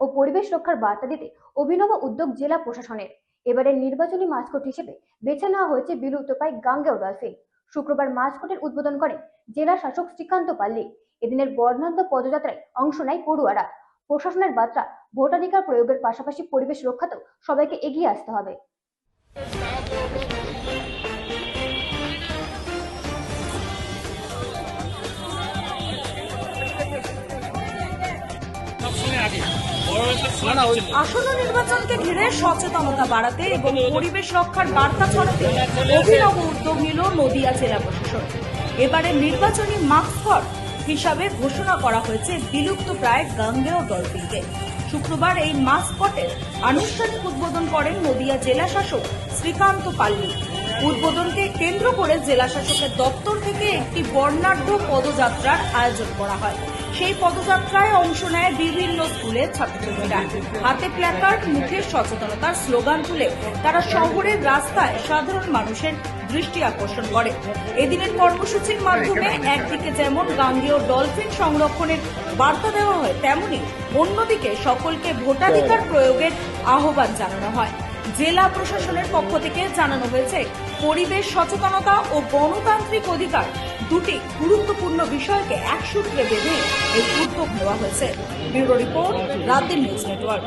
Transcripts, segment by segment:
ও পরিবেশ রক্ষার বার্তা দিতে অভিনব উদ্যোগ জেলা প্রশাসনের। এবারের নির্বাচনী মাস্কট হিসেবে বেছে নেওয়া হয়েছে বিলুপ্তপ্রায় গাঙ্গেয় ডলফিন। শুক্রবার মাস্কটের উদ্বোধন করেন জেলা শাসক শ্রীকান্ত পাল্লি। এদিনের বর্ণাঢ্য পদযাত্রায় অংশ নেয় পড়ুয়ারা। প্রশাসনের বার্তা, ভোটাধিকার প্রয়োগের পাশাপাশি পরিবেশ রক্ষাতেও সবাইকে এগিয়ে আসতে হবে। আসন্ন নির্বাচনকে ঘিরে সচেতনতা বাড়াতে এবং পরিবেশ রক্ষার বার্তা ছড়াতে অভিনব উদ্যোগ নিল নদিয়া জেলা প্রশাসন। এবারে নির্বাচনী মাস্কট হিসাবে ঘোষণা করা হয়েছে বিলুপ্তপ্রায় গাঙ্গেয় ডলফিনকে। শুক্রবার এই মাস্কটের আনুষ্ঠানিক উদ্বোধন করেন নদিয়া জেলা শাসক শ্রীকান্ত পাল্লি। উদ্বোধনকে কেন্দ্র করে জেলা শাসকের দপ্তর থেকে একটি বর্ণাঢ্য পদযাত্রার আয়োজন করা হয়। সেই পদযাত্রায় অংশ নেয় বিভিন্ন স্কুলের ছাত্রছাত্রীরা। হাতে প্ল্যাকার্ড, মুখে সচেতনতার স্লোগান তুলে তারা শহরের রাস্তায় সাধারণ মানুষের দৃষ্টি আকর্ষণ করে। এদিনের কর্মসূচির মাধ্যমে একদিকে যেমন গাঙ্গেয় ডলফিন সংরক্ষণের বার্তা দেওয়া হয়, তেমনি অন্যদিকে সকলকে ভোটাধিকার প্রয়োগের আহ্বান জানানো হয়। জেলা প্রশাসনের পক্ষ থেকে জানানো হয়েছে, পরিবেশ সচেতনতা ও গণতান্ত্রিক অধিকার দুটি গুরুত্বপূর্ণ বিষয়কে এক সূত্রে বেঁধে এই উদ্যোগ নেওয়া হয়েছে। Bureau report, রাতদিন news network.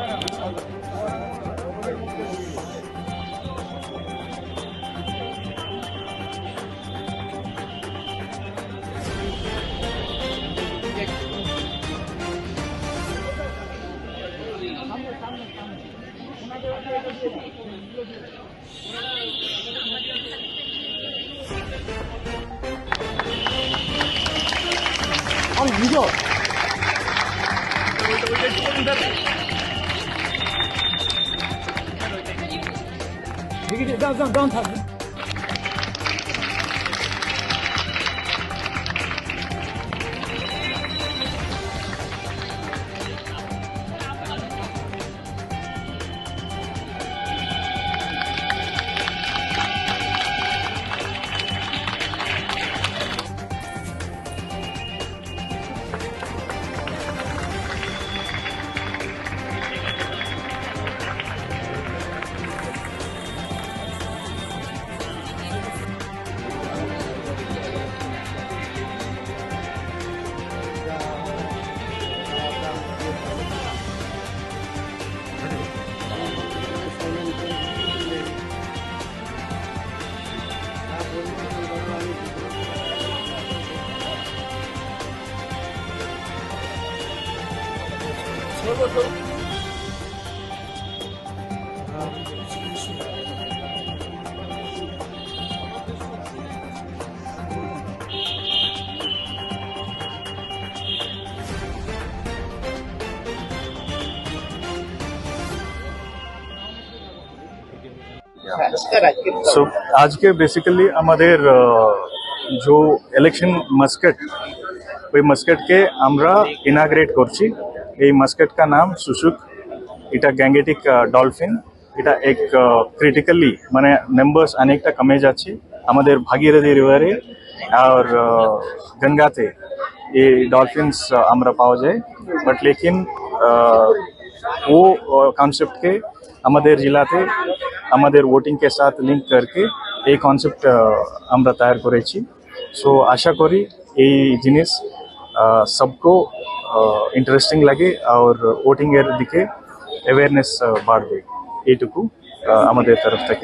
Video down থাকবে। সো আজকে বেসিক্যালি আমাদের जो ইলেকশন মাস্কট ওই মাস্কটকে আমরা ইনাগ্রেট করছি। এই মাস্কটका নাম সুসুক। এটা গ্যাঙ্গেটিক ডলফিন। এটা এক ক্রিটিক্যালি মানে মেম্বার্স অনেকটা কমে যাচ্ছে আমাদের ভাগীরথী রিভারে আর গঙ্গাতে এই ডলফিন্স আমরা পাওয়া যায়। বাট লেকিন वो कॉन्सेप्ट के আমাদের জেলাতে আমাদের ভোটিং के साथ लिंक करके এই কনসেপ্ট আমরা তৈরি করেছি। সো আশা করি এই জিনিস सबको इंटरेस्टिंग लगे और वोटिंग এর দিকে অ্যাওয়ারনেস বাড়বে। এইটুকু আমাদের তরফ থেকে।